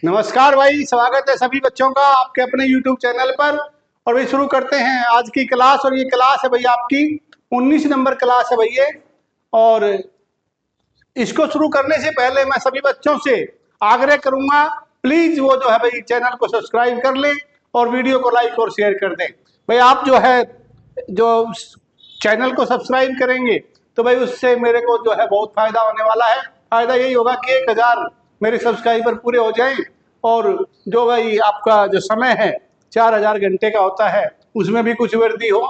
नमस्कार भाई, स्वागत है सभी बच्चों का आपके अपने YouTube चैनल पर। और भाई शुरू करते हैं आज की क्लास। और ये क्लास है भाई आपकी 19 नंबर क्लास है भाई ये। और इसको शुरू करने से पहले मैं सभी बच्चों से आग्रह करूंगा, प्लीज वो जो है भाई चैनल को सब्सक्राइब कर लें और वीडियो को लाइक और शेयर कर दें। भाई आप जो चैनल को सब्सक्राइब करेंगे तो भाई उससे मेरे को जो है बहुत फायदा होने वाला है। फायदा यही होगा कि 1000 मेरे सब्सक्राइबर पूरे हो जाएं और जो भाई आपका जो समय है 4000 घंटे का होता है उसमें भी कुछ वृद्धि हो,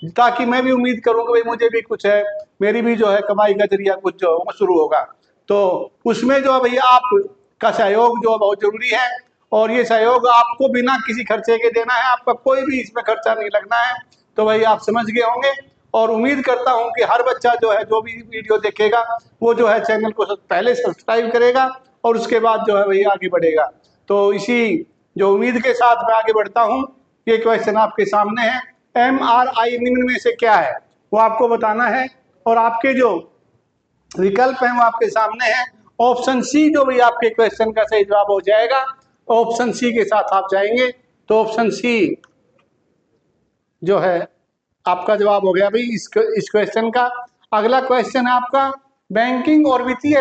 ताकि मैं भी उम्मीद करूं कि भाई मुझे भी कुछ है, मेरी भी जो है कमाई का जरिया कुछ जो वो शुरू होगा। तो उसमें जो है भैया आपका सहयोग जो बहुत जरूरी है। और ये सहयोग आपको बिना किसी खर्चे के देना है, आपका कोई भी इसमें खर्चा नहीं लगना है। तो भाई आप समझ गए होंगे। और उम्मीद करता हूं कि हर बच्चा जो है जो भी वीडियो देखेगा वो जो है चैनल को पहले सब्सक्राइब करेगा और उसके बाद जो है वही आगे बढ़ेगा। तो इसी जो उम्मीद के साथ मैं आगे बढ़ता हूं। ये क्वेश्चन आपके सामने है, MRI निम्न में से क्या है, वो आपको बताना है। और आपके जो विकल्प हैं वो आपके सामने हैं। ऑप्शन सी जो भी आपके क्वेश्चन का सही जवाब हो जाएगा, ऑप्शन सी के साथ आप जाएंगे तो ऑप्शन सी जो है आपका जवाब हो गया भाई इस क्वेश्चन का। अगला क्वेश्चन है आपका, बैंकिंग और वित्तीय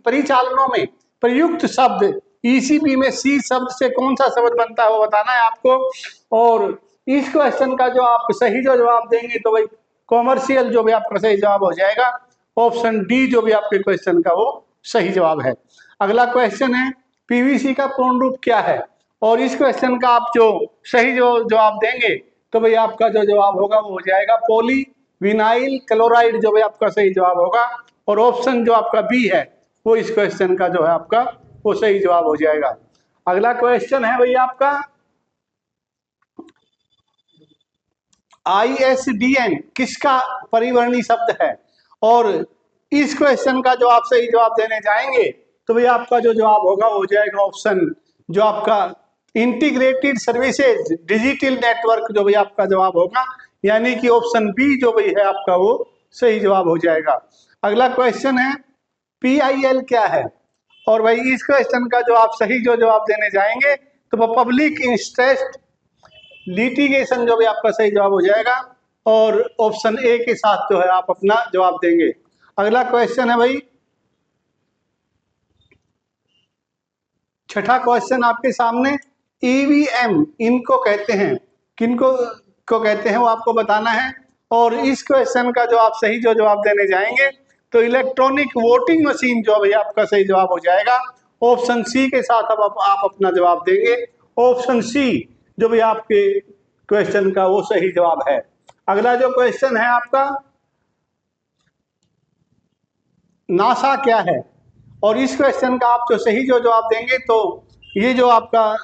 परिचालनों में प्रयुक्त शब्द ईसीबी में सी शब्द से कौन सा शब्द बनता है वो बताना है आपको। और इस क्वेश्चन का जो आप सही जो जवाब देंगे तो भाई कॉमर्शियल जो भी आपका सही जवाब हो जाएगा। ऑप्शन डी जो भी आपके क्वेश्चन का वो सही जवाब है। अगला क्वेश्चन है, पीवीसी का पूर्ण रूप क्या है। और इस क्वेश्चन का आप जो सही जो जवाब देंगे तो भाई आपका जो जवाब होगा वो हो जाएगा पॉली विनाइल क्लोराइड जो भी आपका सही जवाब होगा। और ऑप्शन जो आपका बी है वो इस क्वेश्चन का जो है आपका वो सही जवाब हो जाएगा। अगला क्वेश्चन है भाई आपका, ISDN किसका परिवर्णी शब्द है। और इस क्वेश्चन का जो आप सही जवाब देने जाएंगे तो भाई आपका जो जवाब होगा वो हो जाएगा ऑप्शन जो आपका इंटीग्रेटेड सर्विसेज डिजिटल नेटवर्क जो भी आपका जवाब होगा, यानी कि ऑप्शन बी जो भी है आपका वो सही जवाब हो जाएगा। अगला क्वेश्चन है, PIL क्या है। और भाई इस क्वेश्चन का जो आप सही जो जवाब देने जाएंगे तो वो पब्लिक इंटरेस्ट लिटिगेशन जो भी आपका सही जवाब हो जाएगा। और ऑप्शन ए के साथ जो है आप अपना जवाब देंगे। अगला क्वेश्चन है भाई, छठा क्वेश्चन आपके सामने, ईवीएम इनको कहते हैं, किनको को कहते हैं वो आपको बताना है। और इस क्वेश्चन का जो आप सही जो जवाब देने जाएंगे तो इलेक्ट्रॉनिक वोटिंग मशीन जो भाई आपका सही जवाब हो जाएगा। ऑप्शन सी के साथ अब आप अपना जवाब देंगे। ऑप्शन सी जो भी आपके क्वेश्चन का वो सही जवाब है। अगला जो क्वेश्चन है आपका, नासा क्या है। और इस क्वेश्चन का आप जो सही जो जवाब देंगे तो ये जो आपका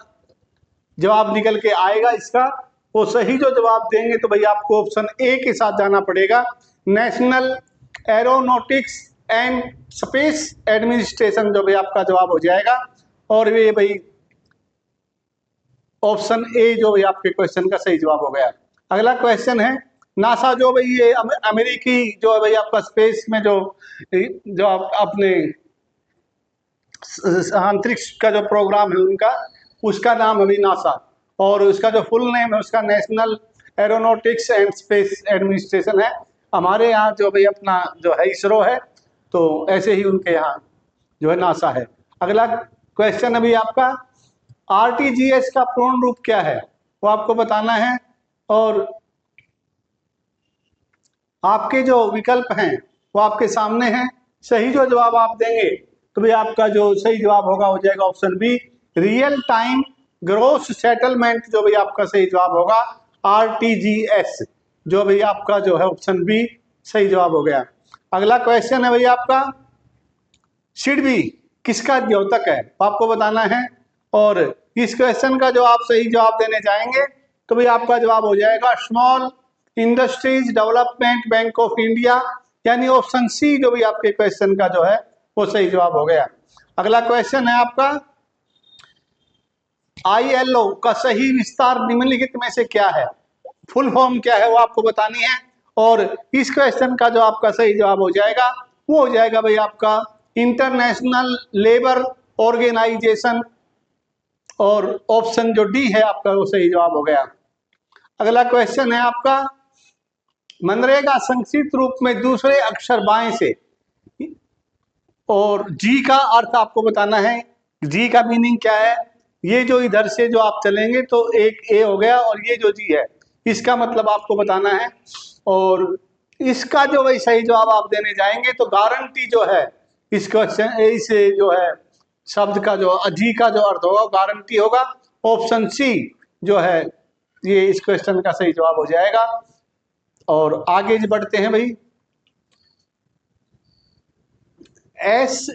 जवाब निकल के आएगा इसका वो सही जो जवाब देंगे तो भाई आपको ऑप्शन ए के साथ जाना पड़ेगा, national aeronautics and space administration जो भी आपका जवाब हो जाएगा। और ये भाई ऑप्शन ए जो भी आपके क्वेश्चन का सही जवाब हो गया। अगला क्वेश्चन है, नासा जो भाई ये अमेरिकी जो है भाई आपका स्पेस में जो अपने अंतरिक्ष का जो प्रोग्राम है उनका उसका नाम है नासा। और उसका जो फुल नेम है उसका national aeronautics and space administration है। हमारे यहाँ जो भाई अपना जो है इसरो है, तो ऐसे ही उनके यहाँ जो है नासा है। अगला क्वेश्चन अभी आपका, RTGS का पूर्ण रूप क्या है वो आपको बताना है। और आपके जो विकल्प हैं वो आपके सामने हैं। सही जो जवाब आप देंगे तो भाई आपका जो सही जवाब होगा हो जाएगा option B, real time gross settlement जो भी आपका सही जवाब होगा, RTGS जो भी आपका जो है ऑप्शन बी सही जवाब हो गया। अगला क्वेश्चन है भाई आपका, सिडबी किसका द्योतक है वो आपको बताना है। और इस क्वेश्चन का जो आप सही जवाब देने जाएंगे तो भाई आपका जवाब हो जाएगा small industries development bank of India, यानी ऑप्शन सी जो भी आपके क्वेश्चन का जो है वो सही जवाब हो गया। अगला क्वेश्चन है आपका, ILO का सही विस्तार निम्नलिखित में से क्या है, फुल फॉर्म क्या है वो आपको बतानी है। और इस क्वेश्चन का जो आपका सही जवाब हो जाएगा वो हो जाएगा भाई आपका इंटरनेशनल लेबर ऑर्गेनाइजेशन और ऑप्शन जो डी है आपका वो सही जवाब हो गया। अगला क्वेश्चन है आपका, मनरेगा संक्षिप्त रूप में दूसरे अक्षर बाएं से, और जी का अर्थ आपको बताना है। जी का मीनिंग क्या है? ये जो इधर से जो आप चलेंगे तो एक ए हो गया, और ये जो जी है इसका मतलब आपको बताना है। और इसका जो वही सही जवाब आप देने जाएंगे तो गारंटी जो है इस क्वेश्चन इस जो है शब्द का जो जी का जो अर्थ होगा गारंटी होगा। ऑप्शन सी जो है ये इस क्वेश्चन का सही जवाब हो जाएगा। और आगे बढ़ते हैं भाई। एस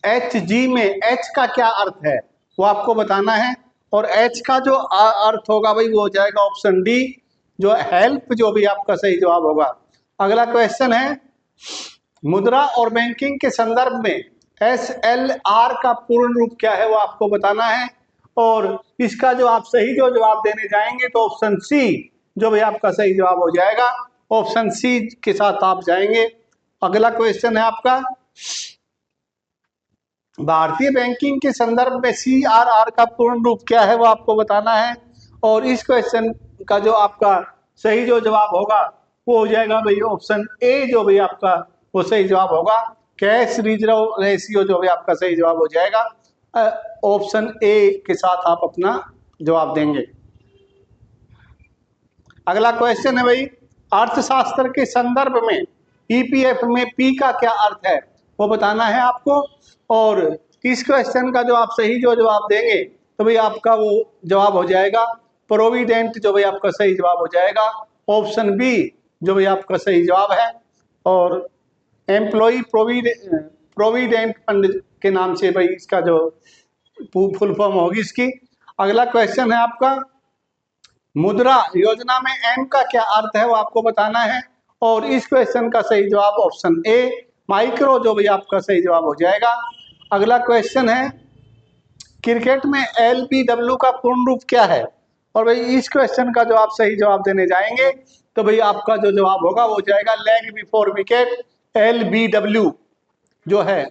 एच जी में एच का क्या अर्थ है वो आपको बताना है, और एच का जो अर्थ होगा भाई वो हो जाएगा ऑप्शन डी जो हेल्प, जो भी आपका सही जवाब होगा। अगला क्वेश्चन है, मुद्रा और बैंकिंग के संदर्भ में SLR का पूर्ण रूप क्या है वो आपको बताना है, और इसका जो आप सही जो जवाब देने जाएंगे तो ऑप्शन सी जो भी आपका सही जवाब हो जाएगा। ऑप्शन सी के साथ आप जाएंगे। अगला क्वेश्चन है आपका, भारतीय बैंकिंग के संदर्भ में CRR का पूर्ण रूप क्या है वो आपको बताना है, और इस क्वेश्चन का जो आपका सही जो जवाब होगा वो हो जाएगा भाई ऑप्शन ए जो भी आपका वो सही जवाब होगा। कैश रिजर्व रेशियो जो भी आपका सही जवाब हो जाएगा। ऑप्शन ए के साथ आप अपना जवाब देंगे। अगला क्वेश्चन है भाई, अर्थशास्त्र के संदर्भ में EPF में पी का क्या अर्थ है वो बताना है आपको, और इस क्वेश्चन का जो आप सही जो जवाब देंगे तो भाई आपका वो जवाब हो जाएगा प्रोविडेंट, जो भाई आपका सही जवाब हो जाएगा। ऑप्शन बी जो भाई आपका सही जवाब है, और एम्प्लॉय प्रोविडेंट फंड के नाम से भाई इसका जो फुल फॉर्म होगी इसकी। अगला क्वेश्चन है आपका, मुद्रा योजना में एम का क्या अर्थ है वो आपको बताना है, और इस क्वेश्चन का सही जवाब ऑप्शन ए माइक्रो जो भी आपका सही जवाब हो जाएगा। अगला क्वेश्चन है, क्रिकेट में LBW का पूर्ण रूप क्या है, और भाई इस क्वेश्चन का जो आप सही जवाब देने जाएंगे तो भाई आपका जो जवाब होगा वो जाएगा लेग बिफोर विकेट, LBW जो है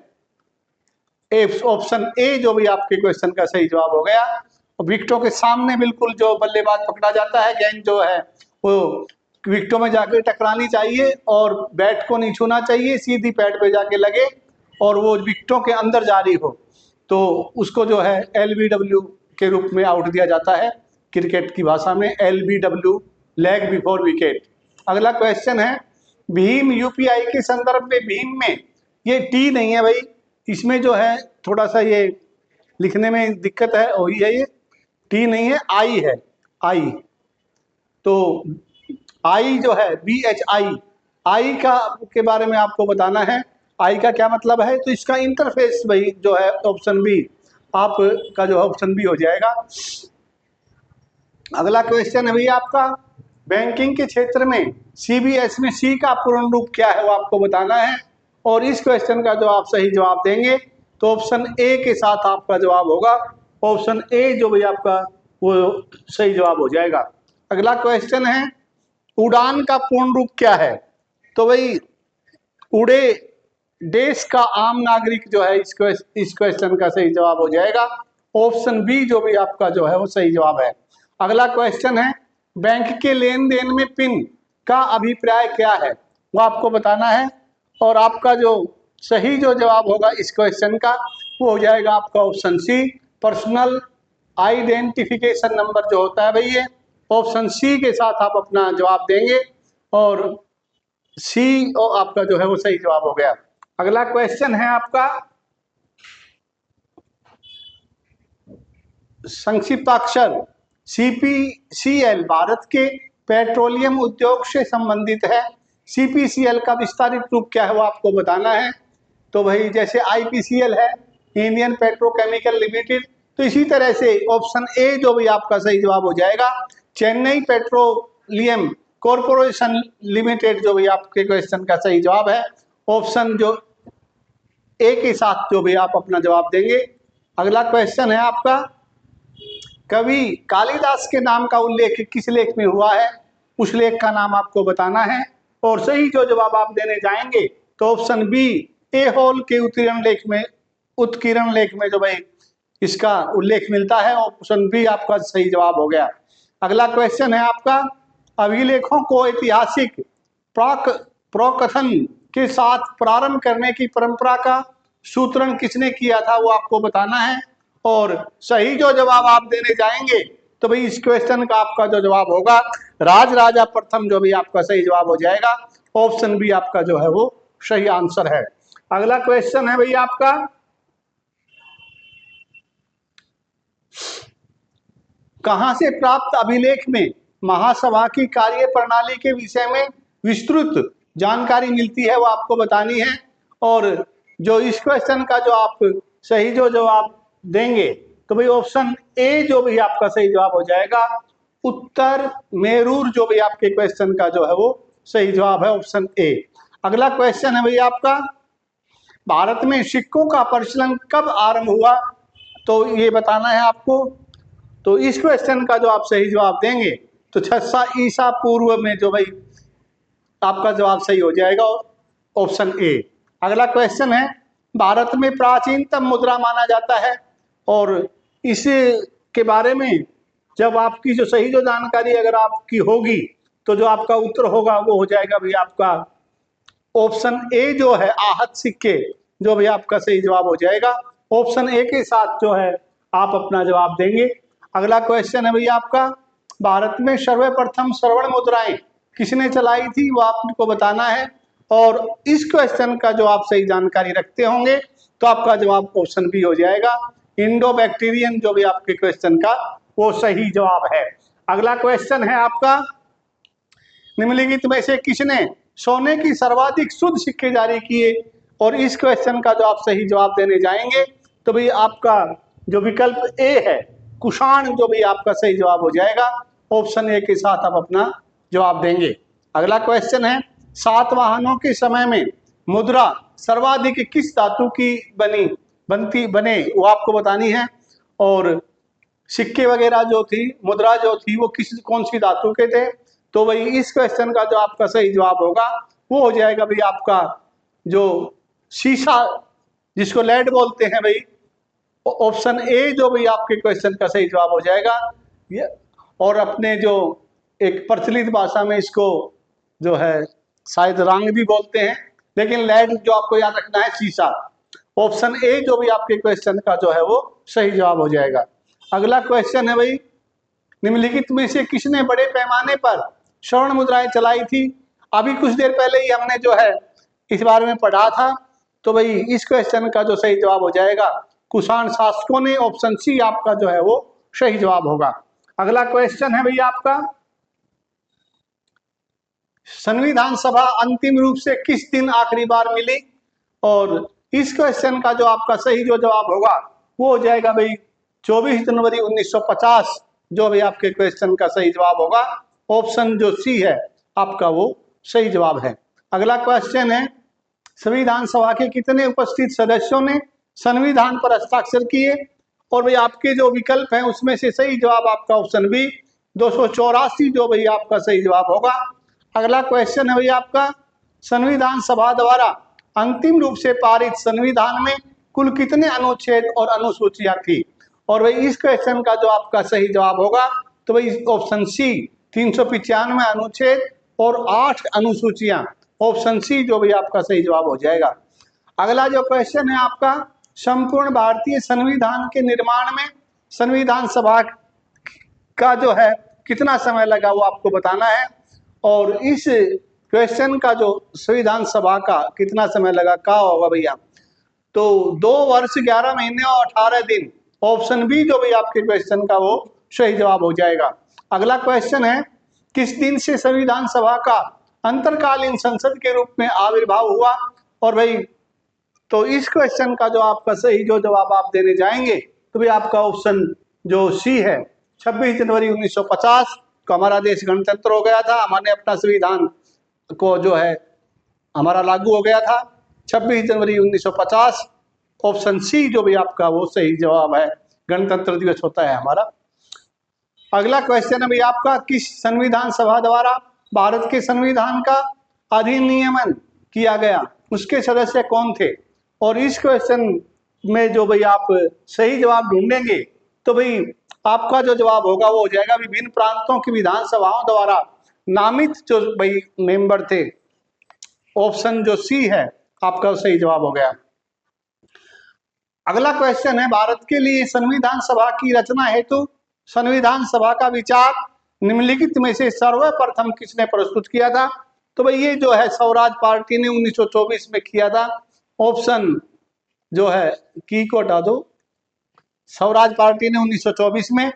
ऑप्शन ए जो भी आपके क्वेश्चन का सही जवाब हो गया। विकेटों के सामने बिल्कुल जो बल्लेबाज पकड़ा जाता है, गेंद जो है वो विकेटों में जाकर टकरानी चाहिए और बैट को नहीं छूना चाहिए, सीधी पैड पे जाके लगे और वो विकेटों के अंदर जारी हो तो उसको जो है LBW के रूप में आउट दिया जाता है। क्रिकेट की भाषा में LBW लेग बिफोर विकेट। अगला क्वेश्चन है, भीम UPI के संदर्भ में भीम में ये टी नहीं है भाई, इसमें जो है थोड़ा सा ये लिखने में दिक्कत है, वही है ये टी नहीं है, आई है, आई। तो आई जो है BHI, आई का के बारे में आपको बताना है, आई का क्या मतलब है, तो इसका इंटरफेस भाई जो है ऑप्शन बी आपका जो है ऑप्शन बी हो जाएगा। अगला क्वेश्चन है भैया आपका, बैंकिंग के क्षेत्र में CBS में सी का पूर्ण रूप क्या है वो आपको बताना है, और इस क्वेश्चन का जो आप सही जवाब देंगे तो ऑप्शन ए के साथ आपका जवाब होगा। ऑप्शन ए जो भी आपका वो सही जवाब हो जाएगा। अगला क्वेश्चन है, उड़ान का पूर्ण रूप क्या है, तो भाई उड़े देश का आम नागरिक जो है इस क्वेश्चन का सही जवाब हो जाएगा। ऑप्शन बी जो भी आपका जो है वो सही जवाब है। अगला क्वेश्चन है, बैंक के लेन देन में पिन का अभिप्राय क्या है वो आपको बताना है, और आपका जो सही जो जवाब होगा इस क्वेश्चन का वो हो जाएगा आपका option C personal identification number जो होता है भाई ये ऑप्शन सी के साथ आप अपना जवाब देंगे, और सी और आपका जो है वो सही जवाब हो गया। अगला क्वेश्चन है आपका, संक्षिप्ताक्षर CPCL भारत के पेट्रोलियम उद्योग से संबंधित है। CPCL का विस्तारित रूप क्या है वो आपको बताना है, तो भाई जैसे IPCL है इंडियन पेट्रोकेमिकल लिमिटेड, तो इसी तरह से ऑप्शन ए जो भी आपका सही जवाब हो जाएगा चेन्नई पेट्रोलियम कॉरपोरेशन लिमिटेड जो भी आपके क्वेश्चन का सही जवाब है। ऑप्शन जो ए के साथ जो भी आप अपना जवाब देंगे। अगला क्वेश्चन है आपका, कवि कालिदास के नाम का उल्लेख किस लेख में हुआ है, उस लेख का नाम आपको बताना है, और सही जो जवाब आप देने जाएंगे तो ऑप्शन बी एहोल के उत्कीर्ण लेख में जो भाई इसका उल्लेख मिलता है। ऑप्शन बी आपका सही जवाब हो गया। अगला क्वेश्चन है आपका, अभिलेखों को ऐतिहासिक प्रकथन के साथ प्रारंभ करने की परंपरा का सूत्रण किसने किया था, वो आपको बताना है। और सही जो जवाब आप देने जाएंगे तो भाई इस क्वेश्चन का आपका जो जवाब होगा राज राजा प्रथम, जो भी आपका सही जवाब हो जाएगा। ऑप्शन बी आपका जो है वो सही आंसर है। अगला क्वेश्चन है भाई आपका, कहां से प्राप्त अभिलेख में महासभा की कार्य प्रणाली के विषय में विस्तृत जानकारी मिलती है, वो आपको बतानी है। और जो इस क्वेश्चन का जो आप सही जो जवाब देंगे तो भाई ऑप्शन ए जो भी आपका सही जवाब हो जाएगा। उत्तर मेरूर जो भी आपके क्वेश्चन का जो है वो सही जवाब है, ऑप्शन ए। अगला क्वेश्चन है भाई आपका, भारत में सिक्कों का प्रचलन कब आरंभ हुआ, तो ये बताना है आपको। तो इस क्वेश्चन का जो आप सही जवाब देंगे तो 600 ईसा पूर्व में जो भाई आपका जवाब सही हो जाएगा, ऑप्शन ए। अगला क्वेश्चन है, भारत में प्राचीनतम मुद्रा माना जाता है, और इस के बारे में जब आपकी जो सही जो जानकारी अगर आपकी होगी तो जो आपका उत्तर होगा वो हो जाएगा भाई आपका ऑप्शन ए जो है आहत सिक्के, जो भी आपका सही जवाब हो जाएगा। ऑप्शन ए के साथ जो है आप अपना जवाब देंगे। अगला क्वेश्चन है भैया आपका, भारत में सर्वप्रथम स्वर्ण मुद्राएं किसने चलाई थी, वो आपको बताना है। और इस क्वेश्चन का जो आप सही जानकारी रखते होंगे तो आपका जवाब ऑप्शन बी हो जाएगा, इंडो बैक्टीरियन, जो भी आपके क्वेश्चन का वो सही जवाब है। अगला क्वेश्चन है आपका, निम्नलिखित में से किसने सोने की सर्वाधिक शुद्ध सिक्के जारी किए, और इस क्वेश्चन का जो आप सही जवाब देने जाएंगे तो भाई आपका जो विकल्प ए है कुषाण, जो भी आपका सही जवाब हो जाएगा। ऑप्शन ए के साथ आप अपना जवाब देंगे। अगला क्वेश्चन है, सातवाहनों के समय में मुद्रा सर्वाधिक किस धातु की बने वो आपको बतानी है। और सिक्के वगैरह जो थी, मुद्रा जो थी वो कौन सी धातु के थे, तो भाई इस क्वेश्चन का जो आपका सही जवाब होगा वो हो जाएगा भाई आपका जो शीशा, जिसको लेड बोलते हैं भाई, ऑप्शन ए जो भी आपके क्वेश्चन का सही जवाब हो जाएगा। ये और अपने जो एक प्रचलित भाषा में इसको जो है शायद रंग भी बोलते हैं, लेकिन लेड जो आपको याद रखना है शीशा। ऑप्शन ए जो भी आपके क्वेश्चन का जो है वो सही जवाब हो जाएगा। अगला क्वेश्चन है भाई, निम्नलिखित में से किसने बड़े पैमाने पर स्वर्ण मुद्राएं चलाई थी। अभी कुछ देर पहले ही हमने जो है इस बारे में पढ़ा था, तो भाई इस क्वेश्चन का जो सही जवाब हो जाएगा कुषाण शासकों ने, ऑप्शन सी आपका जो है वो सही जवाब होगा। अगला क्वेश्चन है भैया आपका, संविधान सभा अंतिम रूप से किस दिन आखिरी बार मिली, और इस क्वेश्चन का जो आपका सही जो जवाब होगा वो हो जाएगा भाई 24 जनवरी 1950, जो भी आपके क्वेश्चन का सही जवाब होगा। ऑप्शन जो सी है आपका वो सही जवाब है। अगला क्वेश्चन है, संविधान सभा के कितने उपस्थित सदस्यों ने संविधान पर हस्ताक्षर किए, और भाई आपके जो विकल्प हैं उसमें से सही जवाब आपका ऑप्शन बी 284, जो भाई आपका सही जवाब होगा। अगला क्वेश्चन है भाई आपका, संविधान सभा द्वारा अंतिम रूप से पारित संविधान में कुल कितने अनुच्छेद और अनुसूचियां थी, और भाई इस क्वेश्चन का जो आपका सही जवाब होगा तो भाई ऑप्शन सी 395 अनुच्छेद और 8 अनुसूचियां, ऑप्शन सी जो भी आपका सही जवाब हो जाएगा। अगला जो क्वेश्चन है आपका, संपूर्ण भारतीय संविधान के निर्माण में संविधान सभा का जो है कितना समय लगा, वो आपको बताना है। और इस क्वेश्चन का जो संविधान सभा का कितना समय लगा क्या होगा भैया, तो 2 वर्ष 11 महीने और 18 दिन, ऑप्शन बी जो भी आपके क्वेश्चन का वो सही जवाब हो जाएगा। अगला क्वेश्चन है, किस दिन से संविधान सभा का अंतरकालीन संसद के रूप में आविर्भाव हुआ, और भाई तो इस क्वेश्चन का जो आपका सही जो जवाब आप देने जाएंगे तो भाई आपका ऑप्शन जो सी है 26 जनवरी 1950 को हमारा देश गणतंत्र हो गया था, हमने अपना संविधान को जो है हमारा लागू हो गया था 26 जनवरी 1950। ऑप्शन सी जो भी आपका वो सही जवाब है, गणतंत्र दिवस होता है हमारा। अगला क्वेश्चन है भाई आपका, किस संविधान सभा द्वारा भारत के संविधान का अधिनियमन किया गया, उसके सदस्य कौन थे, और इस क्वेश्चन में जो भाई आप सही जवाब ढूंढेंगे तो भाई आपका जो जवाब होगा वो हो जाएगा विभिन्न प्रांतों की विधानसभाओं द्वारा नामित जो भाई मेंबर थे। ऑप्शन जो सी है आपका सही जवाब हो गया। अगला क्वेश्चन है, भारत के लिए संविधान सभा की रचना हेतु संविधान सभा का विचार निम्नलिखित में से सर्वप्रथम किसने प्रस्तुत किया था? तो भाई ये जो है स्वराज पार्टी ने 1924 में किया था। ऑप्शन जो है की को हटा दो, स्वराज पार्टी ने 1924 में,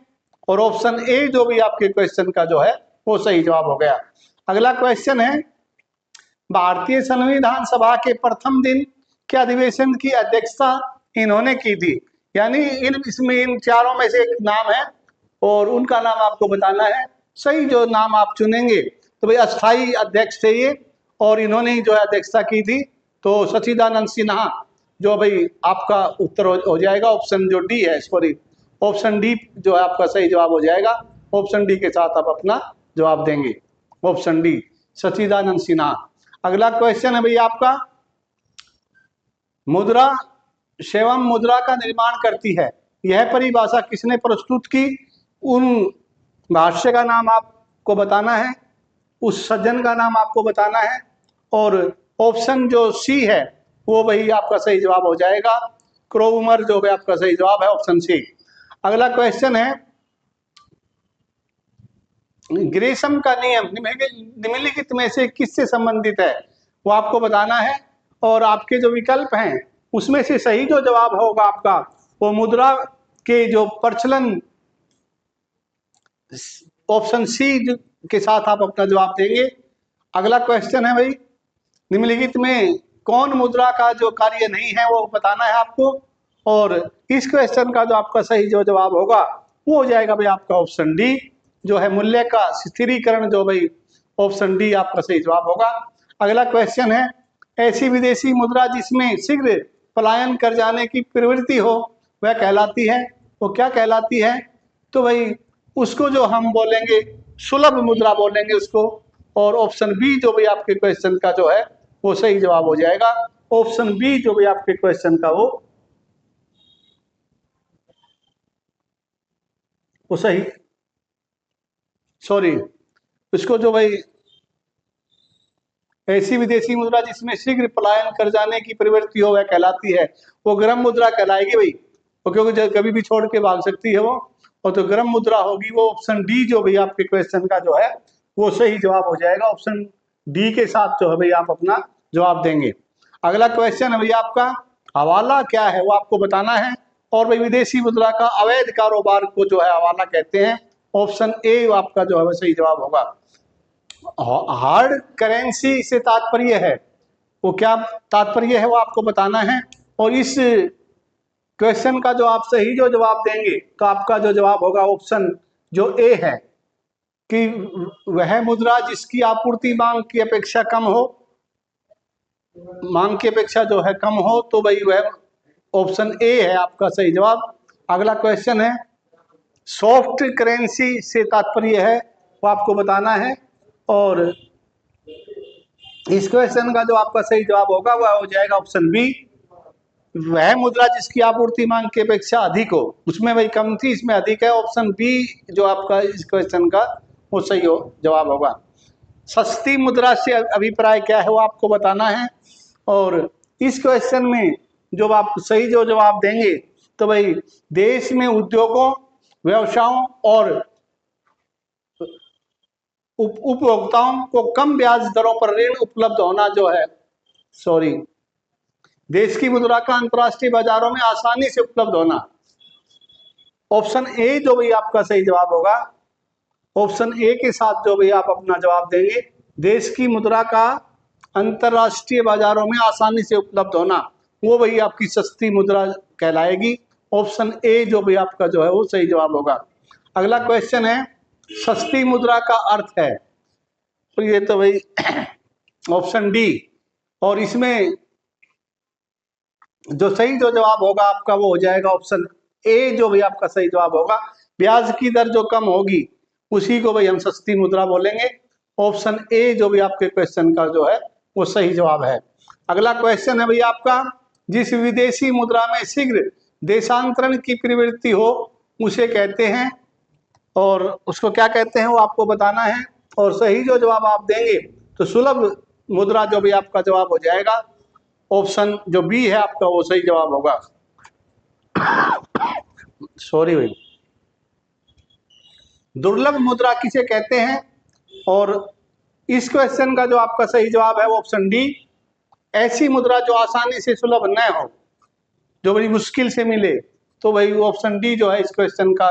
और ऑप्शन ए जो भी आपके क्वेश्चन का जो है वो सही जवाब हो गया। अगला क्वेश्चन है, भारतीय संविधान सभा के प्रथम दिन के अधिवेशन की अध्यक्षता इन्होंने की थी। यानी इन चारों में से एक नाम है और उनका नाम आपको बताना है। सही जो नाम आप चुनेंगे तो भाई अस्थाई अध्यक्ष थे ये, और इन्होंने ही जो है अध्यक्षता की थी। तो सच्चिदानंद सिन्हा जो भाई आपका उत्तर हो जाएगा। ऑप्शन जो डी है, सॉरी ऑप्शन डी जो है आपका सही जवाब हो जाएगा। ऑप्शन डी के साथ आप अपना जवाब देंगे। ऑप्शन डी सच्चिदानंद सिन्हा। अगला क्वेश्चन है भाई आपका, मुद्रा स्वयं मुद्रा का निर्माण करती है, यह परिभाषा किसने प्रस्तुत की? उन भाष्य का नाम आपको बताना है, उस सज्जन का नाम आपको बताना है, और ऑप्शन जो सी है वो वही आपका सही जवाब हो जाएगा। क्रोमर जो है आपका सही जवाब है, ऑप्शन सी। अगला क्वेश्चन है, ग्रेशम का नियम निम्नलिखित में से किससे संबंधित है? वो आपको बताना है, और आपके जो विकल्प हैं उसमें से सही जो जवाब होगा आपका वो मुद्रा के जो प्रचलन, ऑप्शन सी के साथ आप अपना जवाब देंगे। अगला क्वेश्चन है भाई, निम्नलिखित में कौन मुद्रा का जो कार्य नहीं है वो बताना है आपको, और इस क्वेश्चन का जो आपका सही जो जवाब होगा वो हो जाएगा भाई आपका ऑप्शन डी जो है मूल्य का स्थिरीकरण, जो भाई ऑप्शन डी आपका सही जवाब होगा। अगला क्वेश्चन है, ऐसी विदेशी मुद्रा जिसमें शीघ्र पलायन कर जाने की प्रवृत्ति हो वह कहलाती है, वो क्या कहलाती है? तो भाई उसको जो हम बोलेंगे सुलभ मुद्रा बोलेंगे उसको, और ऑप्शन बी जो भी आपके क्वेश्चन का जो है वो सही जवाब हो जाएगा। ऑप्शन बी जो भी आपके क्वेश्चन का वो सही, सॉरी उसको जो भाई ऐसी विदेशी मुद्रा जिसमें शीघ्र पलायन कर जाने की प्रवृत्ति हो वह कहलाती है, वो गर्म मुद्रा कहलाएगी भाई, वो क्योंकि कभी भी छोड़ के भाग सकती है वो, और तो गर्म मुद्रा होगी वो। ऑप्शन डी जो भाई आपके क्वेश्चन का जो है वो सही जवाब हो जाएगा। ऑप्शन डी के साथ जो है भाई आप अपना जवाब देंगे। अगला क्वेश्चन है भाई आपका, हवाला क्या है वो आपको बताना है, और भाई विदेशी मुद्रा का अवैध कारोबार को जो है हवाला कहते हैं। ऑप्शन ए आपका जो है वो सही जवाब होगा। हार्ड करेंसी से तात्पर्य है, वो क्या तात्पर्य है वो आपको बताना है, और इस क्वेश्चन का जो आप सही जो जवाब देंगे तो आपका जो जवाब होगा ऑप्शन जो ए है कि वह मुद्रा जिसकी आपूर्ति मांग की अपेक्षा कम हो, मांग की अपेक्षा जो है कम हो, तो भाई वह ऑप्शन ए है आपका सही जवाब। अगला क्वेश्चन है, सॉफ्ट करेंसी से तात्पर्य है वो आपको बताना है, और इस क्वेश्चन का जो आपका सही जवाब होगा वह हो जाएगा ऑप्शन बी, वह मुद्रा जिसकी आपूर्ति मांग की अपेक्षा अधिक हो, उसमें वही कम थी इसमें अधिक है। ऑप्शन बी जो आपका इस क्वेश्चन का वो सही जवाब होगा। सस्ती मुद्रा से अभिप्राय क्या है वो आपको बताना है, और इस क्वेश्चन में जो आप सही जो जवाब देंगे तो भाई देश में उद्योगों, व्यवसायों और उपभोक्ताओं को कम ब्याज दरों पर ऋण उपलब्ध होना जो है, सॉरी देश की मुद्रा का अंतरराष्ट्रीय बाजारों में आसानी से उपलब्ध होना। ऑप्शन ए जो भी आपका सही जवाब होगा, ऑप्शन ए के साथ जो भी आप अपना जवाब देंगे, देश की मुद्रा का अंतरराष्ट्रीय बाजारों में आसानी से उपलब्ध होना, वो वही आपकी सस्ती मुद्रा कहलाएगी। ऑप्शन ए जो भी आपका जो है वो सही जवाब होगा। अगला क्वेश्चन है, सस्ती मुद्रा का अर्थ है, तो ये तो भाई ऑप्शन डी, और इसमें जो सही जो जवाब होगा आपका वो हो जाएगा ऑप्शन ए जो भी आपका सही जवाब होगा। ब्याज की दर जो कम होगी उसी को भाई हम सस्ती मुद्रा बोलेंगे। ऑप्शन ए जो भी आपके क्वेश्चन का जो है वो सही जवाब है। अगला क्वेश्चन है भाई आपका, जिस विदेशी मुद्रा में शीघ्र देशांतरण की प्रवृत्ति हो उसे कहते हैं, और उसको क्या कहते हैं वो आपको बताना है। और सही जो जवाब आप देंगे तो सुलभ मुद्रा जो भी आपका जवाब हो जाएगा, ऑप्शन जो बी है आपका वो सही जवाब होगा। सॉरी भाई। दुर्लभ मुद्रा किसे कहते हैं, और इस क्वेश्चन का जो आपका सही जवाब है वो ऑप्शन डी, ऐसी मुद्रा जो आसानी से सुलभ न हो, जो बड़ी मुश्किल से मिले, तो भाई वो ऑप्शन डी जो है इस क्वेश्चन का,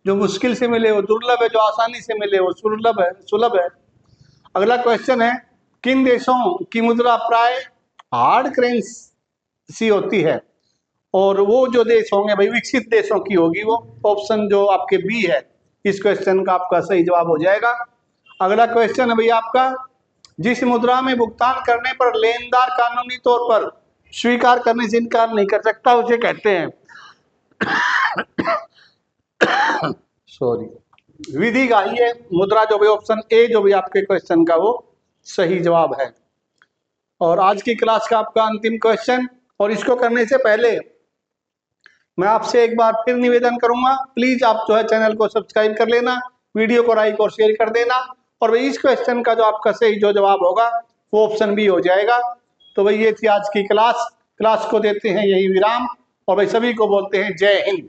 जो मुश्किल से मिले वो दुर्लभ है, जो आसानी से मिले वो सुलभ है। अगला क्वेश्चन है, किन देशों की मुद्रा प्राय हार्ड करेंसी होती है, और वो जो देश होंगे भाई विकसित देशों की होगी वो, ऑप्शन जो आपके बी है इस क्वेश्चन का आपका सही जवाब हो जाएगा। अगला क्वेश्चन है भाई आपका, जिस मुद्रा में भुगतान करने पर लेनदार कानूनी तौर पर स्वीकार करने से इनकार नहीं कर सकता उसे कहते हैं सॉरी विधिग्राह्य मुद्रा, जो भी ऑप्शन ए जो भी आपके क्वेश्चन का वो सही जवाब है। और आज की क्लास का आपका अंतिम क्वेश्चन, और इसको करने से पहले मैं आपसे एक बार फिर निवेदन करूंगा, प्लीज आप जो है चैनल को सब्सक्राइब कर लेना, वीडियो को लाइक और शेयर कर देना, और भाई इस क्वेश्चन का जो आपका सही जो जवाब होगा वो ऑप्शन बी हो जाएगा। तो भाई ये थी आज की क्लास को देते हैं यही विराम, और भाई सभी को बोलते हैं जय हिंद।